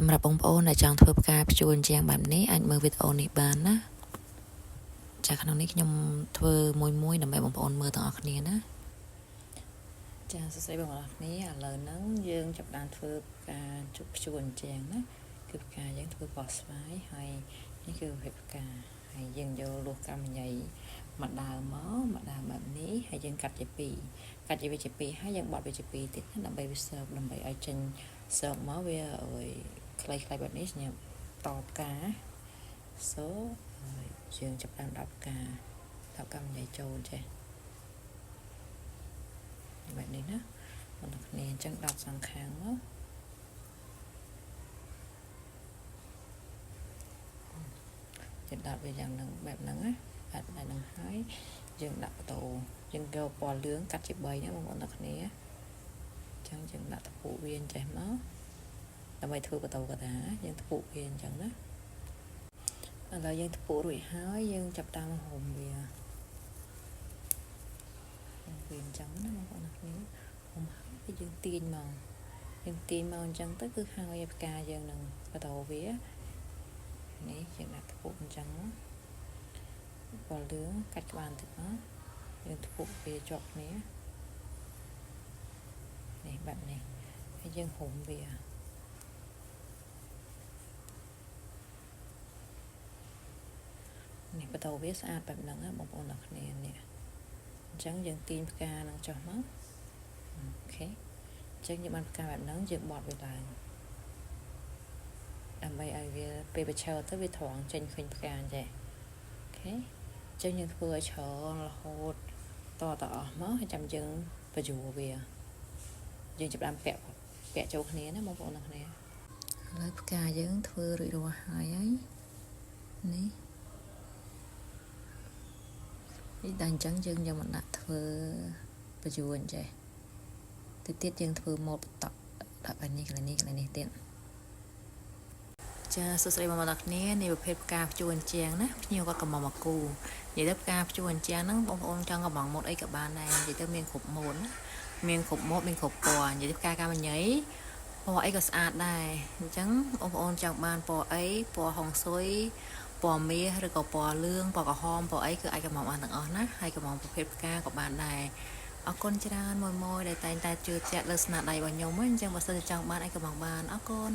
សម្រាប់បងប្អូនដែលចង់ធ្វើផ្កាភ្ជួរជាងបែបនេះអាចមើលវីដេអូនេះបានណាចាក្នុងនេះខ្ញុំធ្វើមួយដើម្បីបងប្អូនមើលទាំងអស់គ្នាណាចាសួស្តីបងប្អូនគ្នាឥឡូវហ្នឹងយើងចាប់ផ្ដើមធ្វើផ្កាជប់ភ្ជួរជាងណាគឺផ្កាយើងធ្វើបោះស្វាយហើយនេះគឺប្រភេទផ្កាហើយយើងយកលួសកម្មញីមកដើមបែបនេះហើយយើងកាត់ជាពីរហើយយើងបត់វាជាពីរទៀតណាដើម្បីវាសើបដើម្បីឲ្យចេញសើបមកវាឲ្យខ្លីៗបែបនេះញ៉ាំតផ្កាយើងចាប់បាន10ផ្កា10កម្មញីចូលចេះបែបនេះណាបងប្អូនគ្នាអញ្ចឹង10សងខាងមកយើងដាក់វាយ៉ាងហ្នឹងបែបហ្នឹងណាបែបហ្នឹងហើយយើងដាក់បតោយើងយកពណ៌លឿងកាត់ជា3ណាបងប្អូនគ្នាអញ្ចឹងយើងដាក់តពុះវាអញ្ចេះមកដើម្បីធ្វើបតោកតាយើងតពុះវាអញ្ចឹងណាឥឡូវយើងតពុះរួចហើយយើងចាប់តាមហុំវាអញ្ចឹងណាបងប្អូនគ្នាហុំហើយយើងទាញមកអញ្ចឹងទៅគឺហើយផ្កាយើងនឹងបតោវានេះយើងដាក់តពុះអញ្ចឹងពណ៌លឿងកាច់ក្បាលតិចមកយើងតពុះវាជាប់គ្នានេះបែបនេះហើយយើងហុំវានេះបតោវាស្អាតបែបហ្នឹងណាបងប្អូនអ្នកគ្នានេះអញ្ចឹងយើងទាញផ្កានឹងចុះមកអូខេអញ្ចឹងយើងបានផ្កាបែបហ្នឹងយើងបត់វាឡើងដើម្បីឲ្យវាពេលវាឈរទៅវាត្រង់ចេញឃើញផ្កាអញ្ចឹងអូខេអញ្ចឹងយើងធ្វើឲ្យច្រើនរហូតតអស់មកហើយចាំយើងបញ្យួរវាយើងចាប់បានពាក់ចូលគ្នាណាបងប្អូនអ្នកគ្នាឥឡូវផ្កាយើងធ្វើរួចរាល់ហើយនេះតែអញ្ចឹងយើងយកមកដាក់ធ្វើបញ្យួរអញ្ចេះទៅទៀតយើងធ្វើម៉ូតបន្តដាក់បែបនេះកន្លែងនេះទៀតចាសួស្តីបងប្អូនគ្នានេះប្រភេទផ្កាភ្ជួរអញ្ចឹងណាខ្ញុំគាត់កំងមកគូនិយាយទៅផ្កាភ្ជួរអញ្ចឹងហ្នឹងបងប្អូនចង់កំងម៉ូតអីក៏បានដែរនិយាយទៅមានគ្រប់ម៉ូតណាមានគ្រប់ម៉ូតមានគ្រប់ពណ៌និយាយទៅផ្កាកម្មញីពណ៌អីក៏ស្អាតដែរអញ្ចឹងបងប្អូនចង់បានពណ៌អីពណ៌ហុងស៊ុយពណ៌មាសឬក៏ពណ៌លឿងពណ៌ក្រហមពណ៌អីគឺអាចកំងបានទាំងអស់ណាហើយកំងប្រភេទផ្កាក៏បានដែរអរគុណច្រើនមួយដែលតែងតែជឿជាក់លើស្នាដៃរបស់ខ្ញុំអញ្ចឹងបើសិនជាចង់បានអាចកំងបានអរគុណ